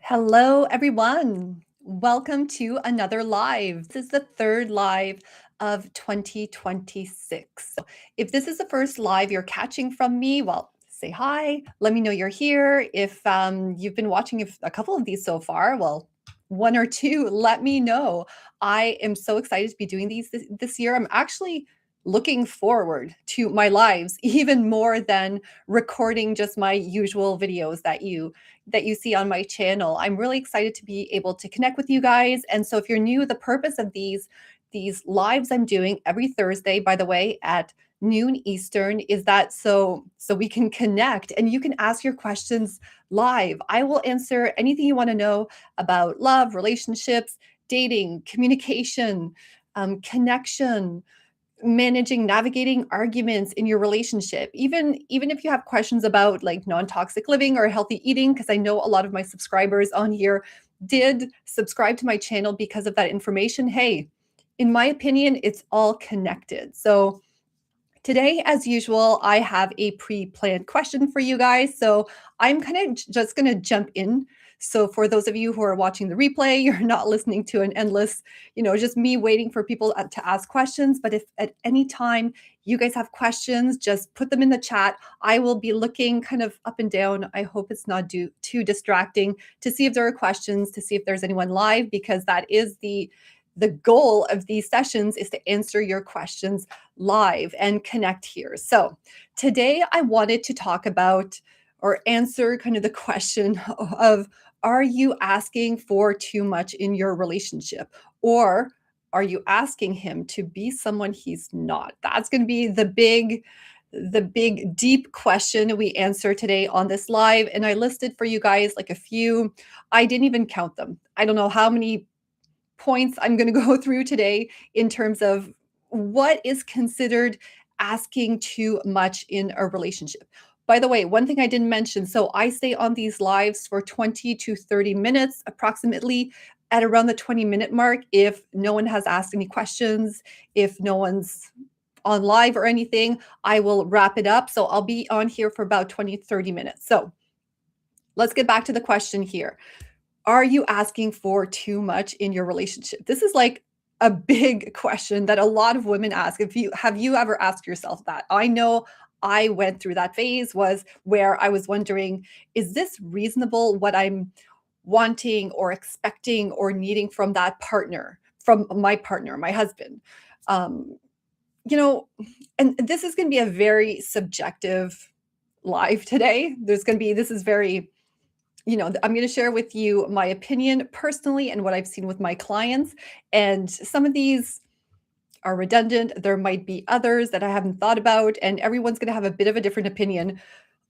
Hello, everyone. Welcome to another live. This is the third live of 2026. So if this is the first live you're catching from me, well, say hi. Let me know you're here. If you've been watching a couple of these so far, well, one or two, let me know. I am so excited to be doing these this year. I'm actually looking forward to my lives even more than recording just my usual videos that you see on my channel. I'm really excited to be able to connect with you guys. And so if you're new, the purpose of these lives I'm doing every Thursday, by the way, at noon Eastern, is that so we can connect and you can ask your questions live. I will answer anything you want to know about love, relationships, dating, communication, connection, managing, navigating arguments in your relationship, even if you have questions about like non-toxic living or healthy eating, because I know a lot of my subscribers on here did subscribe to my channel because of that information. Hey, in my opinion, it's all connected. So today, as usual, I have a pre-planned question for you guys. So I'm kind of just going to jump in. So for those of you who are watching the replay, you're not listening to an endless, just me waiting for people to ask questions. But if at any time you guys have questions, just put them in the chat. I will be looking kind of up and down. I hope it's not too distracting to see if there are questions, to see if there's anyone live, because that is the goal of these sessions, is to answer your questions live and connect here. So today I wanted to talk about or answer kind of the question of, are you asking for too much in your relationship? Or are you asking him to be someone he's not? That's going to be the big deep question we answer today on this live. And I listed for you guys like a few. I didn't even count them. I don't know how many points I'm going to go through today in terms of what is considered asking too much in a relationship. By the way, one thing I didn't mention, so I stay on these lives for 20 to 30 minutes approximately, at around the 20-minute mark. If no one has asked any questions, if no one's on live or anything, I will wrap it up. So I'll be on here for about 20, 30 minutes. So let's get back to the question here. Are you asking for too much in your relationship? This is like a big question that a lot of women ask. Have you ever asked yourself that? I know I went through that phase, was where I was wondering, is this reasonable, what I'm wanting or expecting or needing from that partner, from my partner, my husband? Um, you know, and this is going to be a very subjective live today. This is very, I'm going to share with you my opinion personally and what I've seen with my clients. And some of these are redundant. There might be others that I haven't thought about, and everyone's going to have a bit of a different opinion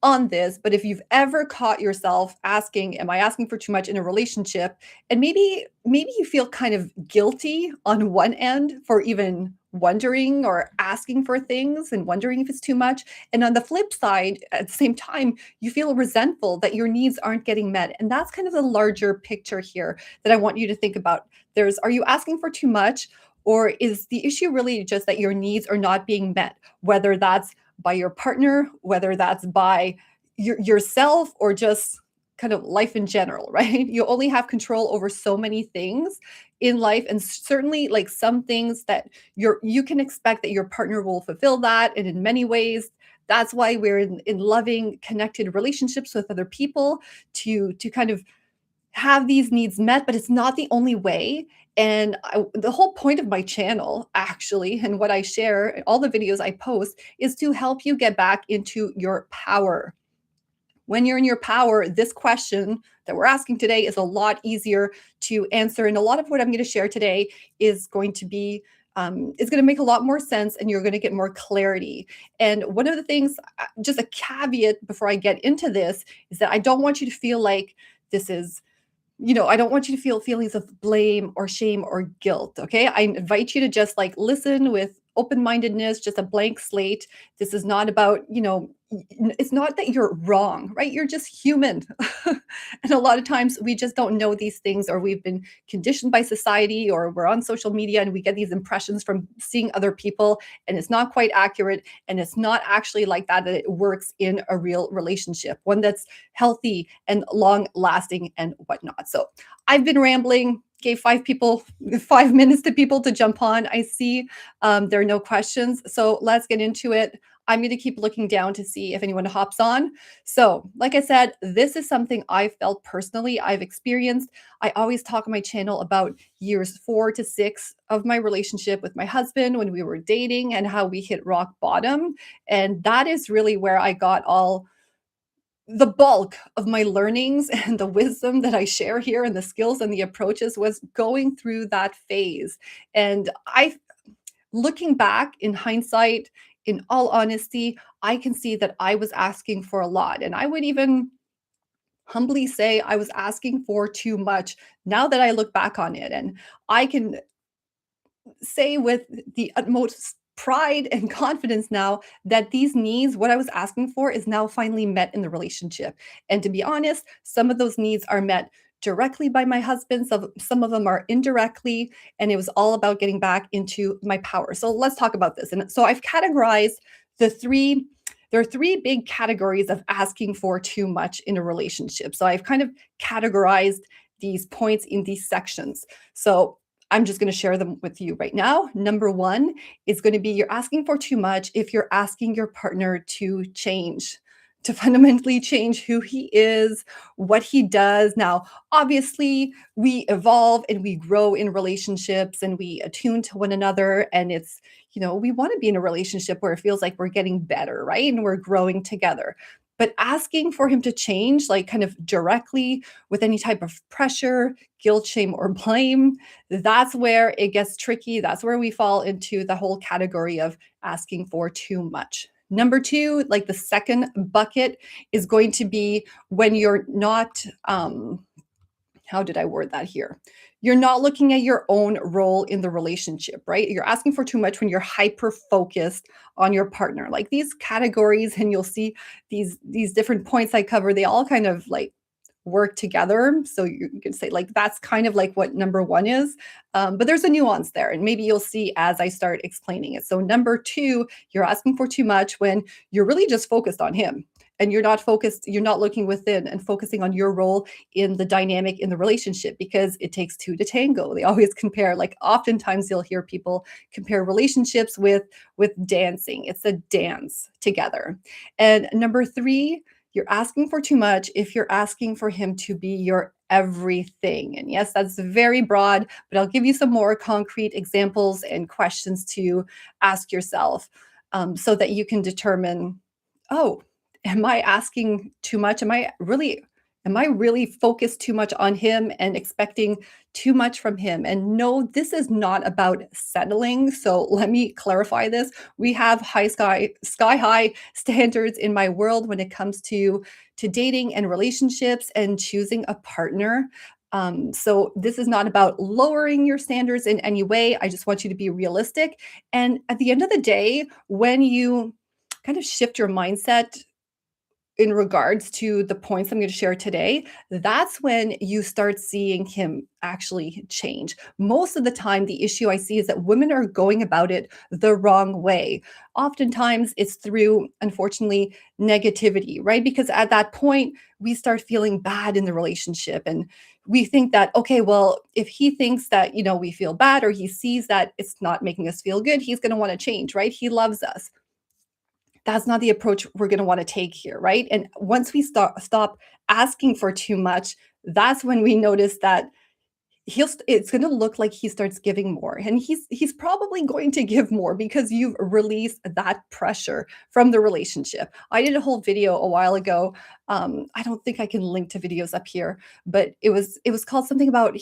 on this. But if you've ever caught yourself asking, am I asking for too much in a relationship? And maybe you feel kind of guilty on one end for even wondering or asking for things and wondering if it's too much. And on the flip side, at the same time, you feel resentful that your needs aren't getting met. And that's kind of the larger picture here that I want you to think about. Are you asking for too much? Or is the issue really just that your needs are not being met, whether that's by your partner, whether that's by yourself, or just kind of life in general, right? You only have control over so many things in life, and certainly like some things that you can expect that your partner will fulfill that, and in many ways that's why we're in loving, connected relationships with other people, to kind of have these needs met, but it's not the only way. And the whole point of my channel, actually, and what I share, all the videos I post, is to help you get back into your power. When you're in your power, this question that we're asking today is a lot easier to answer. And a lot of what I'm going to share today is going to be is going to make a lot more sense, and you're going to get more clarity. And one of the things, just a caveat before I get into this, is that I don't want you to feel like this is, I don't want you to feel feelings of blame or shame or guilt. Okay. I invite you to just like listen with open mindedness, just a blank slate. This is not about, it's not that you're wrong, right? You're just human. And a lot of times we just don't know these things, or we've been conditioned by society, or we're on social media and we get these impressions from seeing other people, and it's not quite accurate. And it's not actually like that it works in a real relationship, one that's healthy and long lasting and whatnot. So I've been rambling. Gave 5 minutes to people to jump on. I see there are no questions. So let's get into it. I'm going to keep looking down to see if anyone hops on. So, like I said, this is something I felt personally, I've experienced. I always talk on my channel about years 4 to 6 of my relationship with my husband when we were dating and how we hit rock bottom. And that is really where I got all the bulk of my learnings and the wisdom that I share here, and the skills and the approaches, was going through that phase. And I looking back in hindsight, in all honesty, I can see that I was asking for a lot. And I would even humbly say I was asking for too much now that I look back on it. And I can say with the utmost pride and confidence now that these needs, what I was asking for, is now finally met in the relationship. And to be honest, some of those needs are met directly by my husband, some of them are indirectly, and it was all about getting back into my power. So let's talk about this. And so I've categorized the three there are three big categories of asking for too much in a relationship. So I've kind of categorized these points in these sections. So I'm just going to share them with you right now. Number one is going to be, you're asking for too much if you're asking your partner to change, to fundamentally change who he is, what he does. Now, obviously, we evolve and we grow in relationships and we attune to one another. And we want to be in a relationship where it feels like we're getting better, right? And we're growing together. But asking for him to change, like kind of directly with any type of pressure, guilt, shame, or blame, that's where it gets tricky. That's where we fall into the whole category of asking for too much. Number two, like the second bucket, is going to be when you're not, how did I word that here? You're not looking at your own role in the relationship, right? You're asking for too much when you're hyper focused on your partner. Like these categories, and you'll see these different points I cover, they all kind of like work together. So you can say like that's kind of like what number one is, but there's a nuance there, and maybe you'll see as I start explaining it. So number two, you're asking for too much when you're really just focused on him, and you're not looking within and focusing on your role in the dynamic in the relationship, because it takes two to tango. They always compare, like oftentimes you'll hear people compare relationships with dancing. It's a dance together. And number three, you're asking for too much if you're asking for him to be your everything. And yes, that's very broad, but I'll give you some more concrete examples and questions to ask yourself, so that you can determine, oh, am I asking too much? Am I really focused too much on him and expecting too much from him? And no, this is not about settling. So let me clarify this. We have sky high standards in my world when it comes to dating and relationships and choosing a partner. So this is not about lowering your standards in any way. I just want you to be realistic. And at the end of the day, when you kind of shift your mindset in regards to the points I'm going to share today, that's when you start seeing him actually change. Most of the time, the issue I see is that women are going about it the wrong way. Oftentimes, it's through, unfortunately, negativity, right? Because at that point, we start feeling bad in the relationship. And we think that, okay, well, if he thinks that, we feel bad, or he sees that it's not making us feel good, he's going to want to change, right? He loves us. That's not the approach we're going to want to take here, right? And once we stop asking for too much, that's when we notice that it's going to look like he starts giving more, and he's probably going to give more because you've released that pressure from the relationship. I did a whole video a while ago. I don't think I can link to videos up here, but it was called something about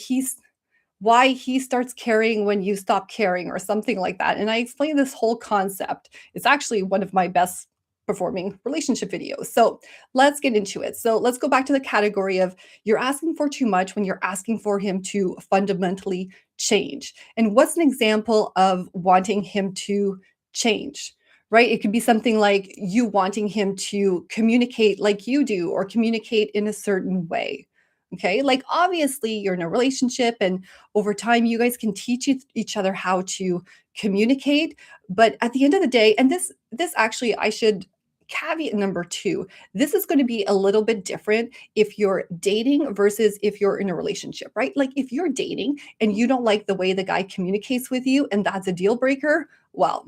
why he starts caring when you stop caring, or something like that. And I explained this whole concept. It's actually one of my best performing relationship videos. So let's get into it. So let's go back to the category of, you're asking for too much when you're asking for him to fundamentally change. And what's an example of wanting him to change? right? It could be something like you wanting him to communicate like you do or communicate in a certain way. Okay. Like obviously you're in a relationship and over time you guys can teach each other how to communicate. But at the end of the day, and this actually I should caveat number two, this is going to be a little bit different if you're dating versus if you're in a relationship, right? Like if you're dating and you don't like the way the guy communicates with you and that's a deal breaker, well,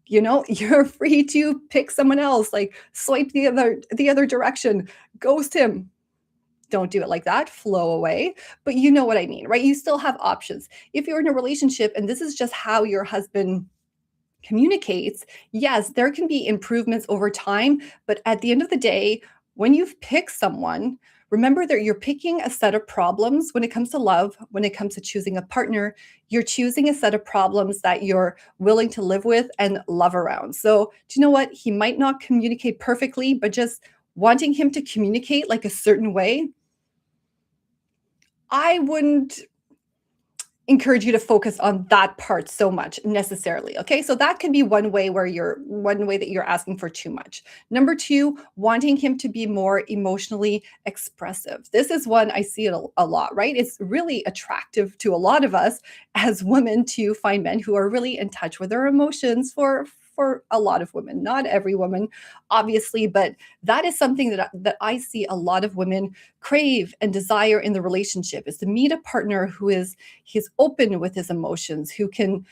you're free to pick someone else, like swipe the other direction, ghost him. Don't do it like that, flow away. But you know what I mean, right? You still have options. If you're in a relationship and this is just how your husband communicates, yes, there can be improvements over time. But at the end of the day, when you've picked someone, remember that you're picking a set of problems when it comes to love, when it comes to choosing a partner, you're choosing a set of problems that you're willing to live with and love around. So, do you know what? He might not communicate perfectly, but just wanting him to communicate like a certain way, I wouldn't encourage you to focus on that part so much necessarily. Okay. So that can be one way that you're asking for too much. Number two, wanting him to be more emotionally expressive. This is one I see it a lot, right? It's really attractive to a lot of us as women to find men who are really in touch with their emotions for a lot of women, not every woman, obviously, but that is something that I see a lot of women crave and desire in the relationship is to meet a partner who is he's open with his emotions, who can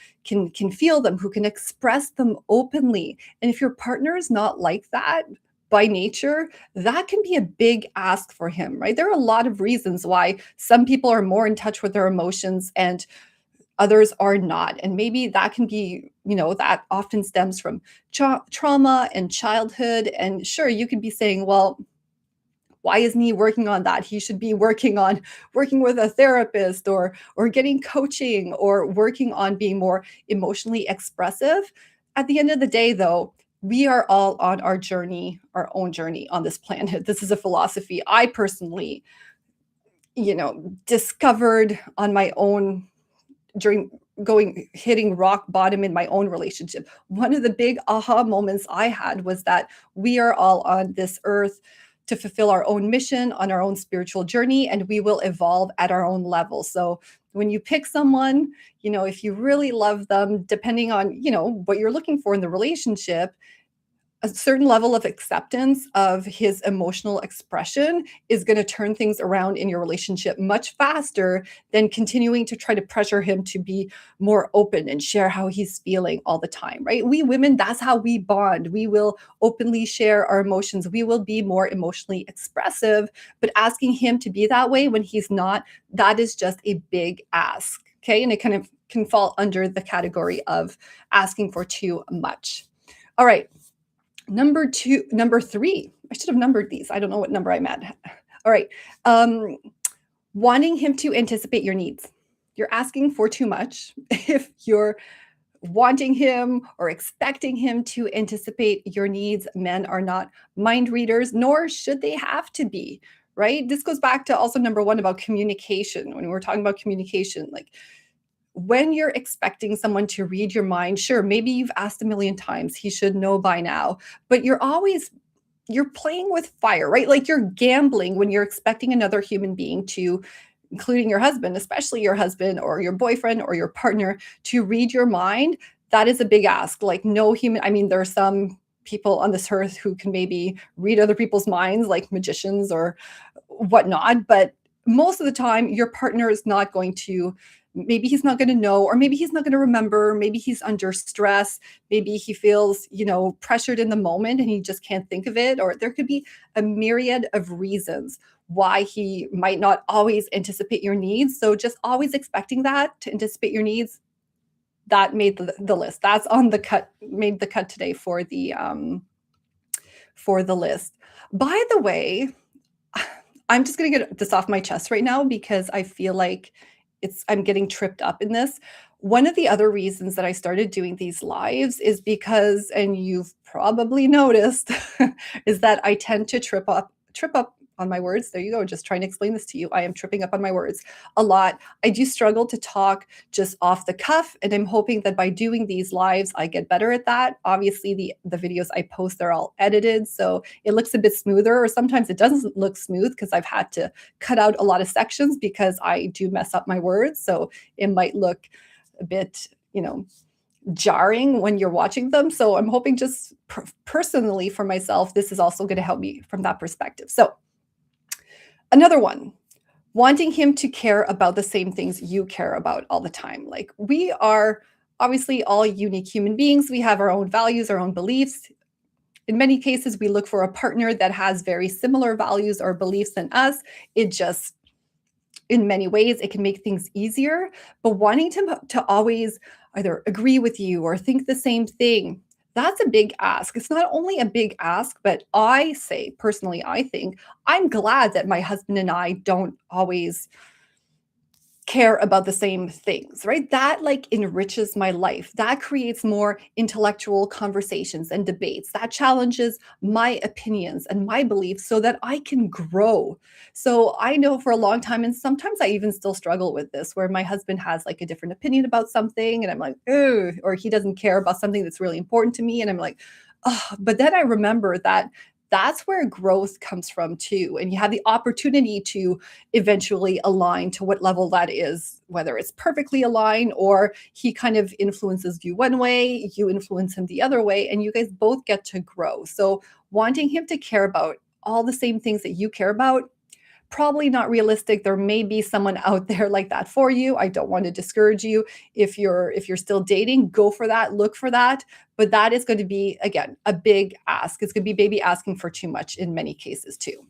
feel them, who can express them openly. And if your partner is not like that by nature, that can be a big ask for him, right? There are a lot of reasons why some people are more in touch with their emotions and others are not. And maybe that can be, that often stems from trauma and childhood. And sure, you could be saying, well, why isn't he working on that? He should be working with a therapist or getting coaching or working on being more emotionally expressive. At the end of the day, though, we are all on our journey, our own journey on this planet. This is a philosophy I personally, discovered on my own during going hitting rock bottom in my own relationship. One of the big aha moments I had was that we are all on this earth to fulfill our own mission on our own spiritual journey and we will evolve at our own level. So when you pick someone, if you really love them, depending on, what you're looking for in the relationship, a certain level of acceptance of his emotional expression is going to turn things around in your relationship much faster than continuing to try to pressure him to be more open and share how he's feeling all the time, right? We women, that's how we bond. We will openly share our emotions. We will be more emotionally expressive, but asking him to be that way when he's not, that is just a big ask. Okay. And it kind of can fall under the category of asking for too much. All right. Number three, I should have numbered these. I don't know what number I'm at. All right. Um, Wanting him to anticipate your needs. You're asking for too much if you're wanting him or expecting him to anticipate your needs. Men are not mind readers, nor should they have to be, right? This goes back to also number one about communication. When we're talking about communication, like when you're expecting someone to read your mind, sure, maybe you've asked a million times, he should know by now, but you're playing with fire, right? Like you're gambling when you're expecting another human being to, including your husband, especially your husband or your boyfriend or your partner, to read your mind. That is a big ask. Like no human, I mean, there are some people on this earth who can maybe read other people's minds, like magicians or whatnot, but most of the time, your partner is not going to, maybe he's not going to know, or maybe he's not going to remember, maybe he's under stress, maybe he feels, pressured in the moment and he just can't think of it, or there could be a myriad of reasons why he might not always anticipate your needs. So just always expecting that to anticipate your needs, that made the list. That's on the cut, made the cut today for the list. By the way, I'm just going to get this off my chest right now because I feel like I'm getting tripped up in this. One of the other reasons that I started doing these lives is because, and you've probably noticed, is that I tend to trip up on my words. There you go. Just trying to explain this to you. I am tripping up on my words a lot. I do struggle to talk just off the cuff, and I'm hoping that by doing these lives, I get better at that. Obviously, the videos I post, they're all edited, so it looks a bit smoother, or sometimes it doesn't look smooth because I've had to cut out a lot of sections because I do mess up my words. So it might look a bit, jarring when you're watching them. So I'm hoping just personally for myself, this is also going to help me from that perspective. So another one, wanting him to care about the same things you care about all the time. Like, we are obviously all unique human beings. We have our own values, our own beliefs. In many cases, we look for a partner that has very similar values or beliefs than us. It just, in many ways, it can make things easier. But wanting to always either agree with you or think the same thing, that's a big ask. It's not only a big ask, but I say, personally, I think I'm glad that my husband and I don't always care about the same things, right? That like enriches my life. That creates more intellectual conversations and debates. That challenges my opinions and my beliefs so that I can grow. So I know for a long time, and sometimes I even still struggle with this, where my husband has like a different opinion about something, and I'm like, oh, or he doesn't care about something that's really important to me. And I'm like, oh, but then I remember that that's where growth comes from too. And you have the opportunity to eventually align to what level that is, whether it's perfectly aligned or he kind of influences you one way, you influence him the other way, and you guys both get to grow. So wanting him to care about all the same things that you care about, probably not realistic. There may be someone out there like that for you. I don't want to discourage you. If you're still dating, go for that, look for that. But that is going to be, again, a big ask. It's going to be baby asking for too much in many cases too.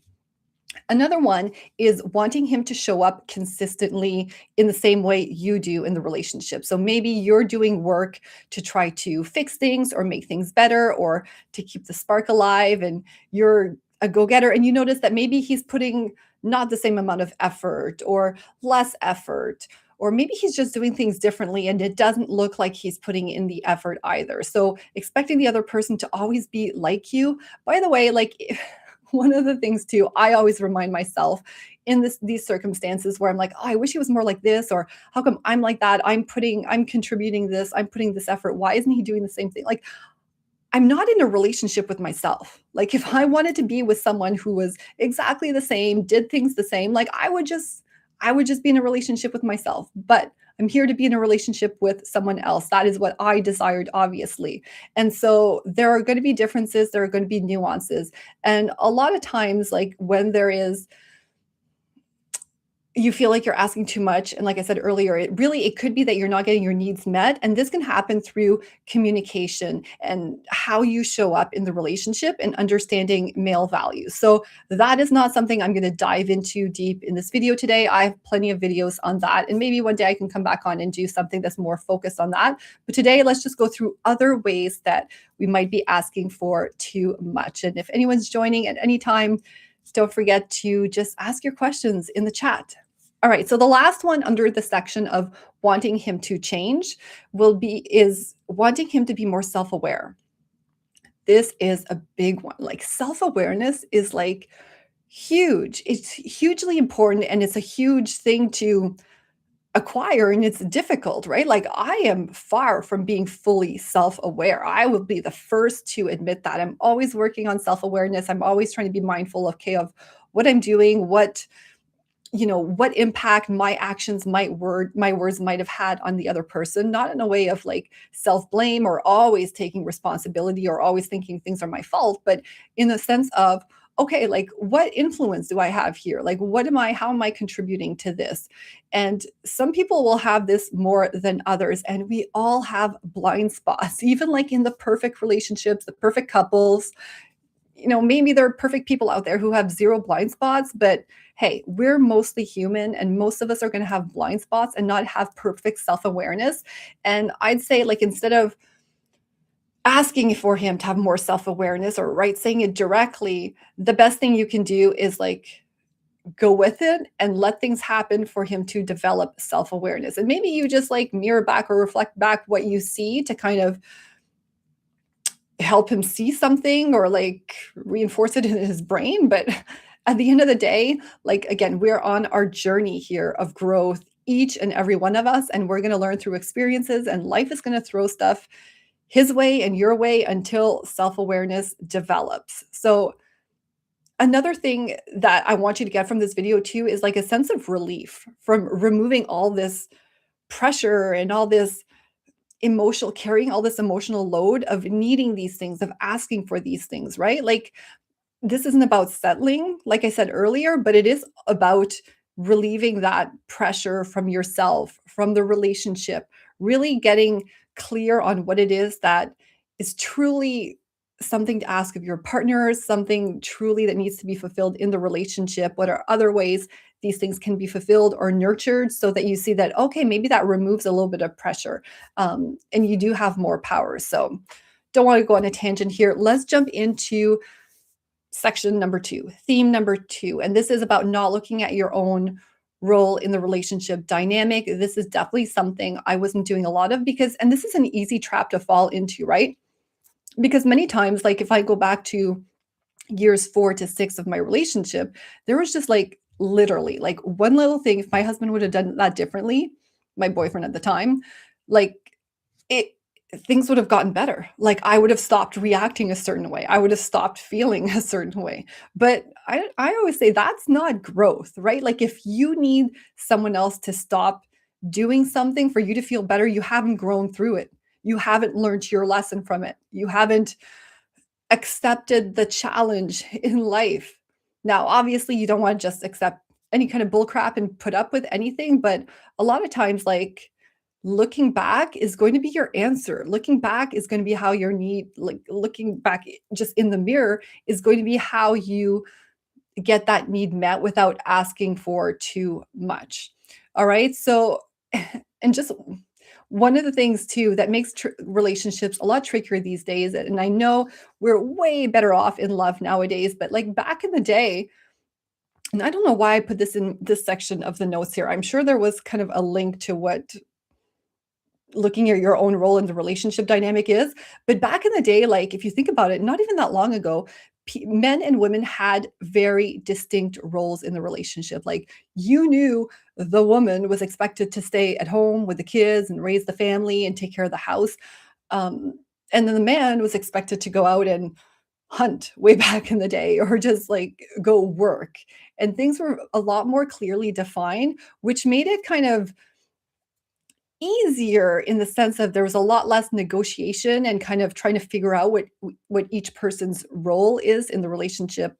Another one is wanting him to show up consistently in the same way you do in the relationship. So maybe you're doing work to try to fix things or make things better or to keep the spark alive, and you're a go-getter, and you notice that maybe he's putting not the same amount of effort or less effort, or maybe he's just doing things differently and it doesn't look like he's putting in the effort either. So expecting the other person to always be like you. By the way, like, one of the things too, I always remind myself in these circumstances where I'm like, oh, I wish he was more like this, or how come I'm like that? I'm contributing this, I'm putting this effort. Why isn't he doing the same thing? Like, I'm not in a relationship with myself. Like, if I wanted to be with someone who was exactly the same, did things the same, like I would just be in a relationship with myself. But I'm here to be in a relationship with someone else. That is what I desired, obviously. And so there are going to be differences, there are going to be nuances. And a lot of times, like, when there is, you feel like you're asking too much, and like I said earlier, it could be that you're not getting your needs met, and this can happen through communication and how you show up in the relationship and understanding male values. So that is not something I'm going to dive into deep in this video today. I have plenty of videos on that, and maybe one day I can come back on and do something that's more focused on that. But today, let's just go through other ways that we might be asking for too much. And if anyone's joining at any time, don't forget to just ask your questions in the chat. All right, so the last one under the section of wanting him to change is wanting him to be more self-aware. This is a big one. Like, self-awareness is like huge. It's hugely important, and it's a huge thing to acquire, and it's difficult, right? Like, I am far from being fully self-aware. I will be the first to admit that. I'm always working on self-awareness. I'm always trying to be mindful of, okay, of what I'm doing, what impact my actions, my words might have had on the other person, not in a way of like self-blame or always taking responsibility or always thinking things are my fault, but in the sense of, okay, like, what influence do I have here? Like, how am I contributing to this? And some people will have this more than others, and we all have blind spots, even like in the perfect relationships, the perfect couples. Maybe there are perfect people out there who have zero blind spots, but hey, we're mostly human, and most of us are going to have blind spots and not have perfect self-awareness. And I'd say, like, instead of asking for him to have more self-awareness or saying it directly, the best thing you can do is like go with it and let things happen for him to develop self-awareness. And maybe you just like mirror back or reflect back what you see to kind of help him see something or like reinforce it in his brain. But at the end of the day, like again, we're on our journey here of growth, each and every one of us, and we're going to learn through experiences, and life is going to throw stuff his way and your way until self awareness develops. So, another thing that I want you to get from this video too is like a sense of relief from removing all this pressure and all this emotional carrying all this emotional load of needing these things, of asking for these things, right? Like this isn't about settling, like I said earlier, but it is about relieving that pressure from yourself, from the relationship, really getting clear on what it is that is truly something to ask of your partner, something truly that needs to be fulfilled in the relationship. What are other ways these things can be fulfilled or nurtured so that you see that, okay, maybe that removes a little bit of pressure and you do have more power. So, don't want to go on a tangent here. Let's jump into section number 2, theme number 2. And this is about not looking at your own role in the relationship dynamic. This is definitely something I wasn't doing a lot of and this is an easy trap to fall into, right? Because many times, like if I go back to years 4 to 6 of my relationship, there was just like literally like one little thing. If my husband would have done that differently, my boyfriend at the time, like it things would have gotten better. Like I would have stopped reacting a certain way. I would have stopped feeling a certain way. But I always say that's not growth, right? Like if you need someone else to stop doing something for you to feel better, you haven't grown through it. You haven't learned your lesson from it. You haven't accepted the challenge in life. Now, obviously, you don't want to just accept any kind of bull crap and put up with anything, but a lot of times, like looking back is going to be your answer. Looking back is going to be how your need, like looking back just in the mirror, is going to be how you get that need met without asking for too much. All right. So, and just one of the things too that makes relationships a lot trickier these days, and I know we're way better off in love nowadays, but like back in the day, and I don't know why I put this in this section of the notes here. I'm sure there was kind of a link to what looking at your own role in the relationship dynamic is. But back in the day, like if you think about it, not even that long ago, men and women had very distinct roles in the relationship. Like you knew the woman was expected to stay at home with the kids and raise the family and take care of the house. Um, and then the man was expected to go out and hunt way back in the day or just like go work. And things were a lot more clearly defined, which made it kind of easier in the sense of there was a lot less negotiation and kind of trying to figure out what each person's role is in the relationship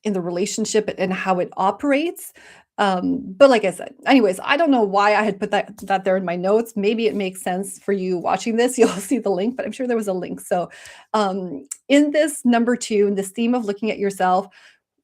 and how it operates. But like I said, anyways, I don't know why I had put that there in my notes. Maybe it makes sense for you watching this. You'll see the link, but I'm sure there was a link. So in this number 2, in this theme of looking at yourself,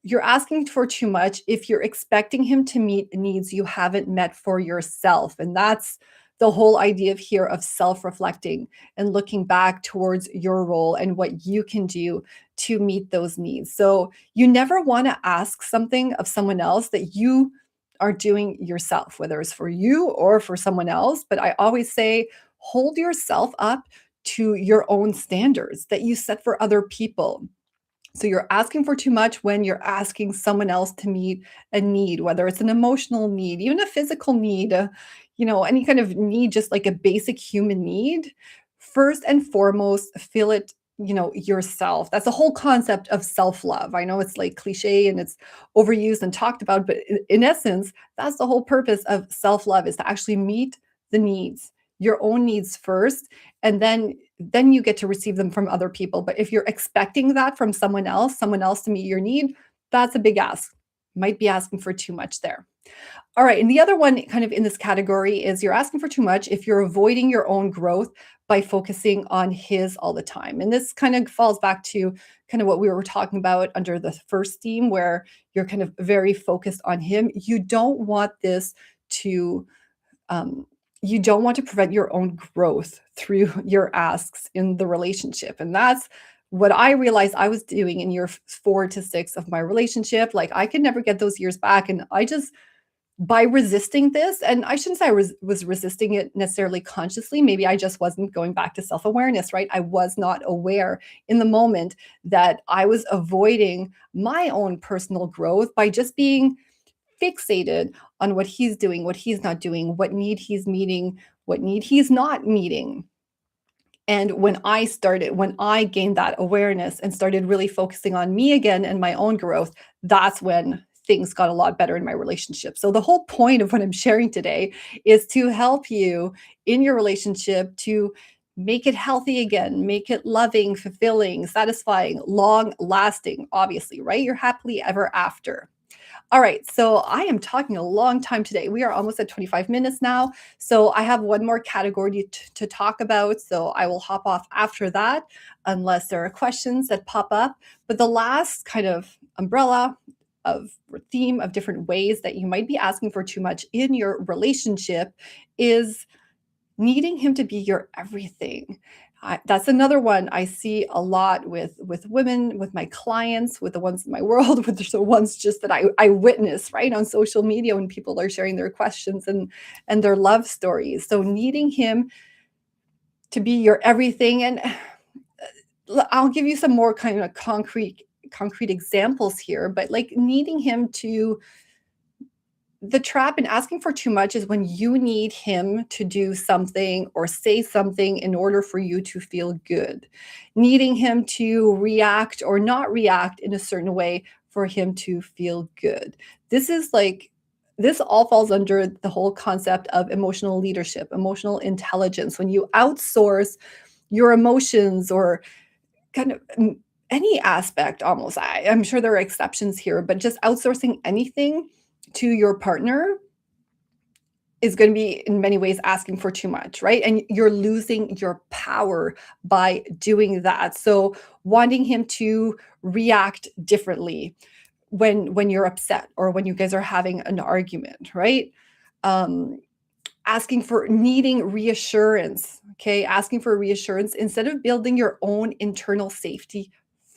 you're asking for too much if you're expecting him to meet needs you haven't met for yourself. And that's the whole idea of here of self-reflecting and looking back towards your role and what you can do to meet those needs. So you never want to ask something of someone else that you are doing yourself, whether it's for you or for someone else. But I always say, hold yourself up to your own standards that you set for other people. So you're asking for too much when you're asking someone else to meet a need, whether it's an emotional need, even a physical need, any kind of need, just like a basic human need. First and foremost, feel it, yourself. That's the whole concept of self-love. I know it's like cliche and it's overused and talked about, but in essence, that's the whole purpose of self-love is to actually meet the needs, your own needs first, and then you get to receive them from other people. But if you're expecting that from someone else to meet your need, that's a big ask. Might be asking for too much there. All right. And the other one kind of in this category is you're asking for too much if you're avoiding your own growth by focusing on his all the time. And this kind of falls back to kind of what we were talking about under the first theme, where you're kind of very focused on him. To um, you don't want to prevent your own growth through your asks in the relationship. And that's what I realized I was doing in year 4 to 6 of my relationship. Like I could never get those years back. And I just by resisting this, and I shouldn't say I was resisting it necessarily consciously, maybe I just wasn't going back to self-awareness, right? I was not aware in the moment that I was avoiding my own personal growth by just being fixated on what he's doing, what he's not doing, what need he's meeting, what need he's not meeting. And when I gained that awareness and started really focusing on me again and my own growth, that's when things got a lot better in my relationship. So the whole point of what I'm sharing today is to help you in your relationship to make it healthy again, make it loving, fulfilling, satisfying, long lasting, obviously, right? You're happily ever after. All right, so I am talking a long time today. We are almost at 25 minutes now. So I have one more category to talk about. So I will hop off after that, unless there are questions that pop up. But the last kind of umbrella of or theme of different ways that you might be asking for too much in your relationship is needing him to be your everything. That's another one I see a lot with women, with my clients, with the ones in my world, with the ones just that I witness right on social media when people are sharing their questions and their love stories. So needing him to be your everything, and I'll give you some more kind of concrete examples here, but like needing him to the trap in asking for too much is when you need him to do something or say something in order for you to feel good. Needing him to react or not react in a certain way for him to feel good. This is like, this all falls under the whole concept of emotional leadership, emotional intelligence. When you outsource your emotions or kind of any aspect almost, I'm sure there are exceptions here, but just outsourcing anything to your partner is going to be in many ways asking for too much, right? And you're losing your power by doing that. So wanting him to react differently when you're upset or when you guys are having an argument, right? Um, asking for needing reassurance, okay? Asking for reassurance instead of building your own internal safety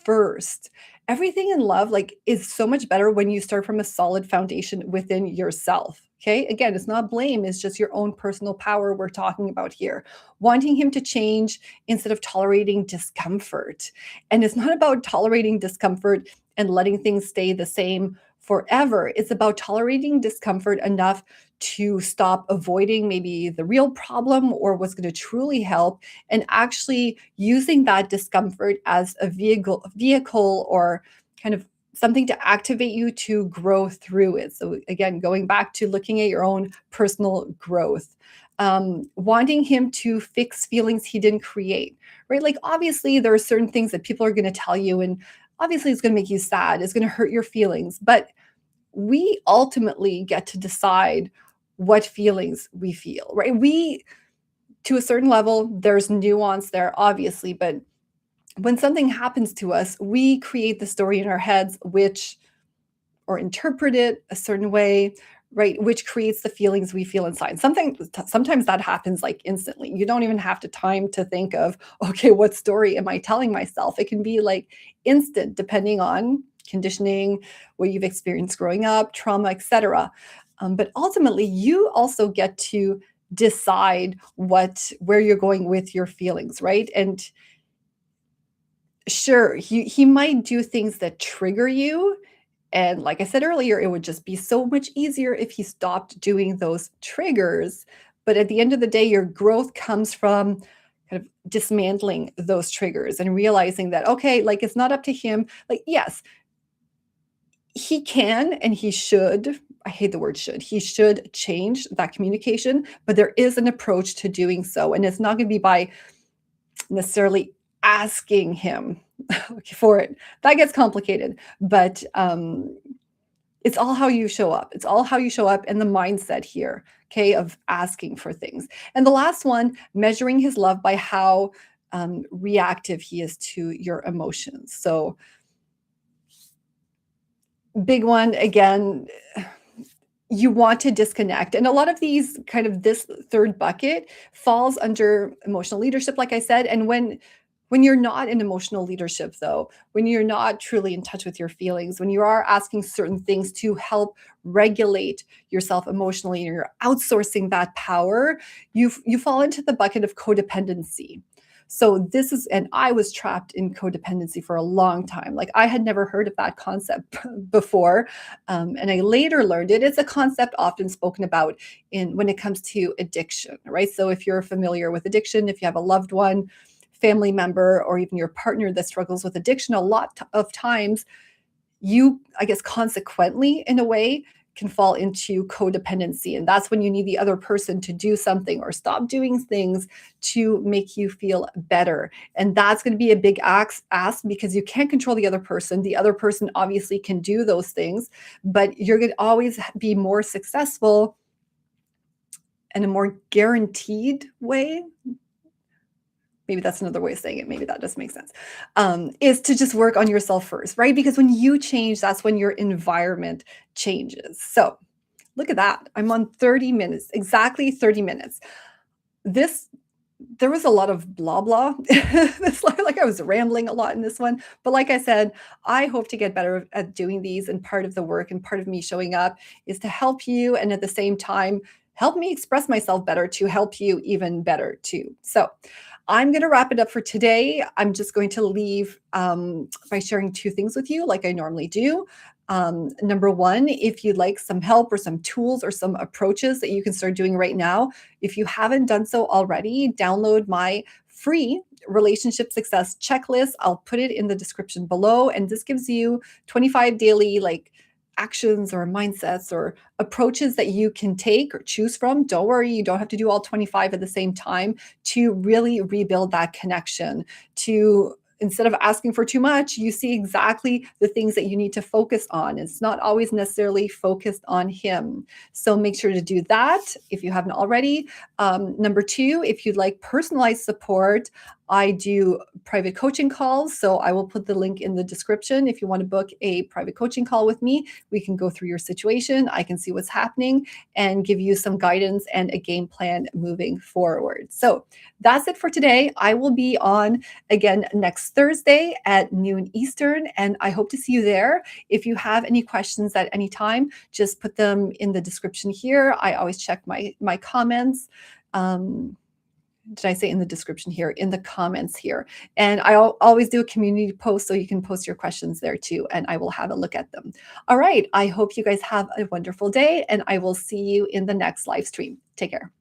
first. Everything in love like is so much better when you start from a solid foundation within yourself. Okay? Again, it's not blame, it's just your own personal power we're talking about here. Wanting him to change instead of tolerating discomfort. And it's not about tolerating discomfort and letting things stay the same forever. It's about tolerating discomfort enough to stop avoiding maybe the real problem or what's going to truly help and actually using that discomfort as a vehicle or kind of something to activate you to grow through it. So again, going back to looking at your own personal growth. Wanting him to fix feelings he didn't create, right? Like obviously there are certain things that people are going to tell you, and obviously it's going to make you sad, it's going to hurt your feelings, but we ultimately get to decide what feelings we feel, right? We, to a certain level, there's nuance there, obviously, but when something happens to us, we create the story in our heads, which, or interpret it a certain way, right? Which creates the feelings we feel inside. Sometimes that happens like instantly. You don't even have to time to think of, okay, what story am I telling myself? It can be like instant, depending on conditioning, what you've experienced growing up, trauma, etc. But ultimately, you also get to decide where you're going with your feelings, right? And sure, he might do things that trigger you, and like I said earlier, it would just be so much easier if he stopped doing those triggers. But at the end of the day, your growth comes from kind of dismantling those triggers and realizing that, okay, like it's not up to him. Like, yes, he can and he should. I hate the word should. He should change that communication, but there is an approach to doing so. And it's not going to be by necessarily asking him for it. That gets complicated. But it's all how you show up. It's all how you show up and the mindset here, okay, of asking for things. And the last one, measuring his love by how reactive he is to your emotions. So, big one, again, you want to disconnect. And a lot of these kind of this third bucket falls under emotional leadership, like I said. And when When you're not in emotional leadership, though, when you're not truly in touch with your feelings, when you are asking certain things to help regulate yourself emotionally and you're outsourcing that power, you fall into the bucket of codependency. So this is, and I was trapped in codependency for a long time. Like I had never heard of that concept before, and I later learned it. It's a concept often spoken about in when it comes to addiction, right? So if you're familiar with addiction, if you have a loved one, family member, or even your partner that struggles with addiction, a lot of times you, I guess, consequently, in a way, can fall into codependency. And that's when you need the other person to do something or stop doing things to make you feel better. And that's going to be a big ask because you can't control the other person. The other person obviously can do those things, but you're going to always be more successful in a more guaranteed way. Maybe that's another way of saying it. Maybe that does make sense. Is to just work on yourself first, right? Because when you change, that's when your environment changes. So look at that. I'm on 30 minutes, exactly 30 minutes. This, there was a lot of blah, blah. It's like I was rambling a lot in this one. But like I said, I hope to get better at doing these. And part of the work and part of me showing up is to help you. And at the same time, help me express myself better to help you even better too. So I'm going to wrap it up for today. I'm just going to leave by sharing two things with you, like I normally do. Number one, if you'd like some help or some tools or some approaches that you can start doing right now, if you haven't done so already, download my free relationship success checklist. I'll put it in the description below. And this gives you 25 daily, like, actions or mindsets or approaches that you can take or choose from. Don't worry, you don't have to do all 25 at the same time to really rebuild that connection. To instead of asking for too much, you see exactly the things that you need to focus on. It's not always necessarily focused on him. So make sure to do that if you haven't already. Number two, if you'd like personalized support, I do private coaching calls. So I will put the link in the description. If you want to book a private coaching call with me, we can go through your situation. I can see what's happening and give you some guidance and a game plan moving forward. So that's it for today. I will be on again next Thursday at noon Eastern, and I hope to see you there. If you have any questions at any time, just put them in the description here. I always check my comments. Did I say in the description here, in the comments here? And I'll always do a community post so you can post your questions there too, and I will have a look at them. All right. I hope you guys have a wonderful day, and I will see you in the next live stream. Take care.